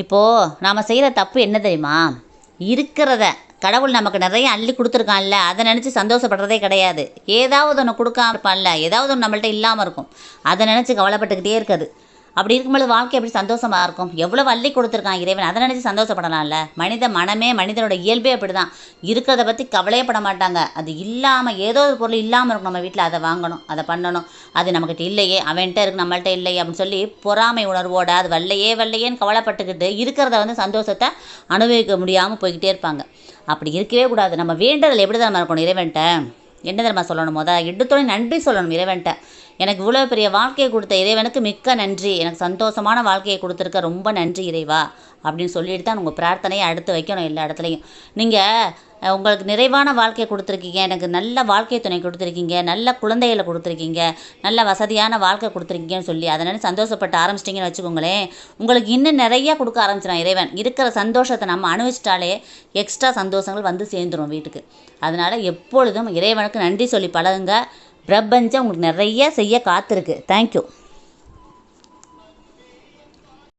இப்போது நாம் செய்கிற தப்பு என்ன தெரியுமா? இருக்கிறத கடவுள் நமக்கு நிறைய அள்ளி கொடுத்துருக்கான்ல, அதை நினச்சி சந்தோஷப்படுறதே கிடையாது. ஏதாவது ஒன்று கொடுக்காம இருப்பான்ல, ஏதாவது ஒன்று நம்மள்ட்ட இல்லாமல் இருக்கும், அதை நினச்சி கவலைப்பட்டுக்கிட்டே இருக்குது. அப்படி இருக்கும்போது வாழ்க்கை எப்படி சந்தோஷமாக இருக்கும்? எவ்வளோ அள்ளி கொடுத்துருக்கான் இறைவன், அதை நினச்சி சந்தோஷப்படலாம்ல. மனித மனமே, மனிதனோட இயல்பே அப்படி தான். இருக்கிறத பற்றி கவலையே பட மாட்டாங்க. அது இல்லாமல், ஏதோ ஒரு பொருள் இல்லாமல் இருக்கும் நம்ம வீட்டில், அதை வாங்கணும், அதை பண்ணணும், அது நம்மக்கிட்ட இல்லையே, அவன்கிட்ட இருக்கு நம்மள்ட்ட இல்லையே அப்படின்னு சொல்லி பொறாமை உணர்வோடு அது வல்லையேன்னு கவலைப்பட்டுக்கிட்டு இருக்கிறத சந்தோஷத்தை அனுபவிக்க முடியாமல் போய்கிட்டே இருப்பாங்க. அப்படி இருக்கவே கூடாது. நம்ம வேண்டதில் எப்படி தான் நம்ம இருக்கணும் இறைவன்ட்ட? என்ன தெரியுமா சொல்லணும்? எடுத்தோடனே நன்றி சொல்லணும் இறைவன்ட்ட. எனக்கு இவ்வளோ பெரிய வாழ்க்கையை கொடுத்த இறைவனுக்கு மிக்க நன்றி, எனக்கு சந்தோஷமான வாழ்க்கையை கொடுத்துருக்க ரொம்ப நன்றி இறைவா அப்படின்னு சொல்லிட்டு தான் உங்கள் பிரார்த்தனையை அடுத்து வைக்கணும் எல்லா இடத்துலையும். நீங்கள் உங்களுக்கு நிறைவான வாழ்க்கையை கொடுத்துருக்கீங்க, எனக்கு நல்ல வாழ்க்கை துணை கொடுத்துருக்கீங்க, நல்ல குழந்தைகளை கொடுத்துருக்கீங்க, நல்ல வசதியான வாழ்க்கை கொடுத்துருக்கீங்கன்னு சொல்லி அதனால சந்தோஷப்பட்டு ஆரம்பிச்சிட்டிங்கன்னு வச்சுக்கோங்களேன், உங்களுக்கு இன்னும் நிறையா கொடுக்க ஆரம்பிச்சிடும் இறைவன். இருக்கிற சந்தோஷத்தை நம்ம அனுபவிச்சிட்டாலே எக்ஸ்ட்ரா சந்தோஷங்கள் வந்து சேர்ந்துடும் வீட்டுக்கு. அதனால் எப்பொழுதும் இறைவனுக்கு நன்றி சொல்லி பழகுங்க. பிரபஞ்சம் உங்களுக்கு நிறைய செய்ய காத்திருக்கு. தேங்க்யூ.